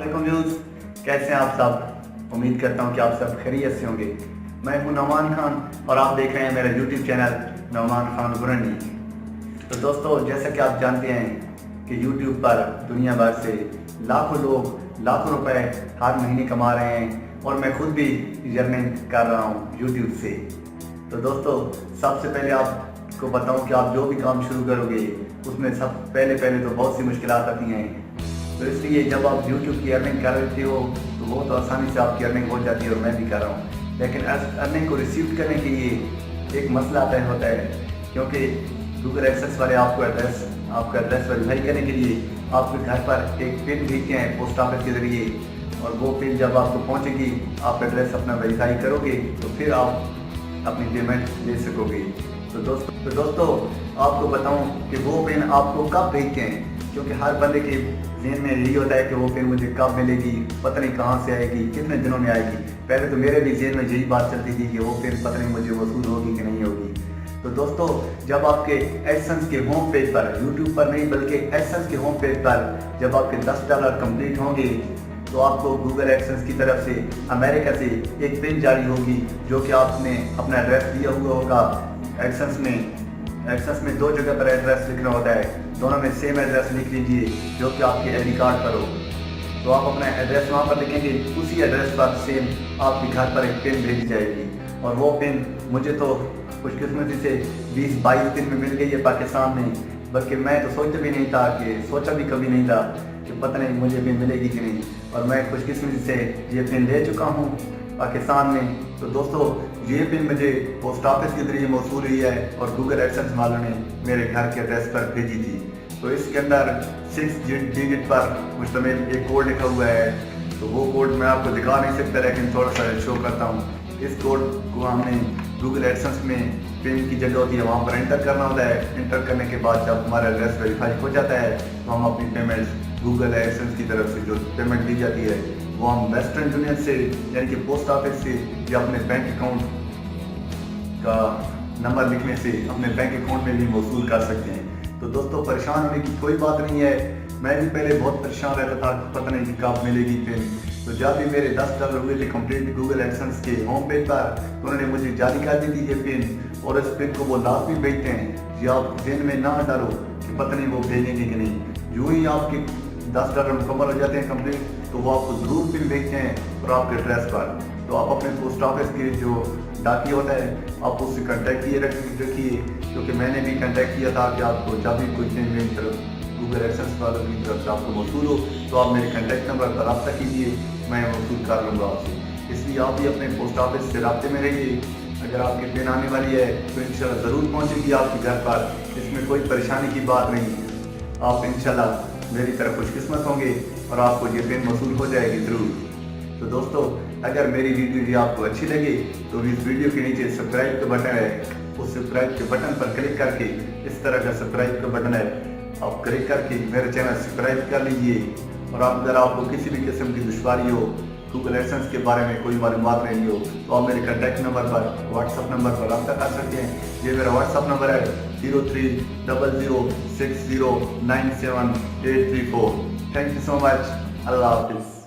वालेकुम व्यूज़, कैसे हैं आप सब। उम्मीद करता हूं कि आप सब खैरियत से होंगे। मैं हूं नौमान खान और आप देख रहे हैं मेरा यूट्यूब चैनल नौमान खान गुरनी। तो दोस्तों, जैसा कि आप जानते हैं कि यूट्यूब पर दुनिया भर से लाखों लोग लाखों रुपए हर महीने कमा रहे हैं और मैं खुद भी अर्निंग कर रहा हूं यूट्यूब से। तो दोस्तों, सबसे पहले आपको बताऊं कि आप जो भी काम शुरू करोगे उसमें सब पहले तो बहुत सी मुश्किलात आती हैं। तो इसलिए जब आप YouTube की अर्निंग कर लेते हो तो बहुत आसानी से आपकी अर्निंग हो जाती है और मैं भी कर रहा हूँ। लेकिन अर्निंग को रिसीव करने के लिए एक मसला तय होता है, क्योंकि गूगल एडसेंस वाले आपका एड्रेस वेरीफाई करने के लिए आपके घर पर एक पिन भेजते हैं पोस्ट ऑफिस के ज़रिए, और वो पिन जब आपको पहुँचेगी, आप एड्रेस अपना वेरीफाई करोगे तो फिर आप अपनी पेमेंट ले सकोगे। तो दोस्तों आपको बताऊं कि वो पिन आपको कब भेजते हैं, क्योंकि हर बंदे के ज़हन में यही होता है कि वो पिन मुझे कब मिलेगी, पता नहीं कहाँ से आएगी, कितने दिनों में आएगी। पहले तो मेरे भी ज़हन में यही बात चलती थी कि वो पिन पता नहीं मुझे वसूल होगी कि नहीं होगी। तो दोस्तों, जब आपके एडसेंस के होम पेज पर, यूट्यूब पर नहीं बल्कि एडसेंस के होम पेज पर जब आपके $10 कंप्लीट होंगे तो आपको गूगल एडसेंस की तरफ से अमेरिका से एक पिन जारी होगी, जो कि आपने अपना एड्रेस दिया हुआ होगा। एडसेंस में 2 जगह पर एड्रेस लिखना होता है, दोनों में सेम एड्रेस लिख लीजिए जो कि आपके आईडी कार्ड पर हो। तो आप अपना एड्रेस वहाँ पर लिखेंगे, उसी एड्रेस पर सेम आपके घर पर एक पिन भेजी जाएगी। और वो पिन मुझे तो खुशकिस्मती से 20-22 दिन में मिल गई है पाकिस्तान में, बल्कि मैं तो सोचा भी कभी नहीं था कि पता नहीं मुझे पिन मिलेगी कि नहीं। और मैं खुशकिस्मती से ये पिन ले चुका हूँ पाकिस्तान में। तो दोस्तों, ये पिन मुझे पोस्ट ऑफिस के जरिए मौसूल हुई है और गूगल एडसेंस वालों ने मेरे घर के एड्रेस पर भेजी थी। तो इसके अंदर 6 डिजिट पर मुश्तमिल एक कोड लिखा हुआ है। तो वो कोड मैं आपको दिखा नहीं सकता, लेकिन थोड़ा सा शो करता हूँ। इस कोड को हमने गूगल एडसेंस में पिन की जगह होती है वहाँ पर एंटर करना होता है। एंटर करने के बाद जब हमारा एड्रेस वेरीफाई हो जाता है तो हम अपनी पेमेंट गूगल एडसेंस की तरफ से जो पेमेंट दी जाती है वो हम वेस्टर्न यूनियन से, यानी कि पोस्ट ऑफिस से, या अपने बैंक अकाउंट का नंबर लिखने से अपने बैंक अकाउंट में भी वसूल कर सकते हैं। तो दोस्तों, परेशान होने की कोई बात नहीं है। मैं भी पहले बहुत परेशान रहता था, पता नहीं कि कब मिलेगी पिन। तो जब भी मेरे $10 हुए थे कंप्लीट गूगल एडसेंस के होम पेज पर, तो उन्होंने मुझे जारी कर दी थी ये पिन, और इस पिन को वो लाजमी भेजते हैं। जी आप दिन में ना डरो कि पता नहीं वो भेजेंगे कि नहीं। यूँ ही आपके $10 मुकम्मल हो जाते हैं कंप्लीट, तो वो आपको ज़रूर पिन भेजते हैं और आपके एड्रेस पर। तो आप अपने पोस्ट ऑफिस के जो डाकिया होता है आप उससे कांटेक्ट किए रखिए, क्योंकि मैंने भी कांटेक्ट किया था कि आपको जब भी कोई पिन मेरी तरफ गूगल एडसेंस वालों की तरफ से आपको मौसूल हो तो आप मेरे कांटेक्ट नंबर पर रब्ता कीजिए, मैं मौसूल कर लूँगा आपसे। इसलिए आप भी अपने पोस्ट ऑफिस से रब्ते में रहिए। अगर आपकी पिन आने वाली है तो इंशाल्लाह ज़रूर पहुँचेगी आपके घर पर, इसमें कोई परेशानी की बात नहीं। आप इंशाल्लाह मेरी तरफ खुशकिस्मत होंगे और आपको ये पिन मौसूल हो जाएगी ज़रूर। तो दोस्तों, अगर मेरी वीडियो आपको अच्छी लगे तो इस वीडियो के नीचे सब्सक्राइब का बटन है, उस सब्सक्राइब के बटन पर क्लिक करके, इस तरह का सब्सक्राइब का बटन है, आप क्लिक करके मेरे चैनल सब्सक्राइब कर लीजिए। और आप अगर आपको किसी भी किस्म की दुश्वारी हो, गूगल एडसेंस के बारे में कोई मालूमात नहीं हो, तो आप मेरे कॉन्टैक्ट नंबर पर, व्हाट्सअप नंबर पर रब्ता कर सकते हैं। ये मेरा व्हाट्सअप नंबर है 03006097 834। Thank you so much. अल्लाह हाफिज़।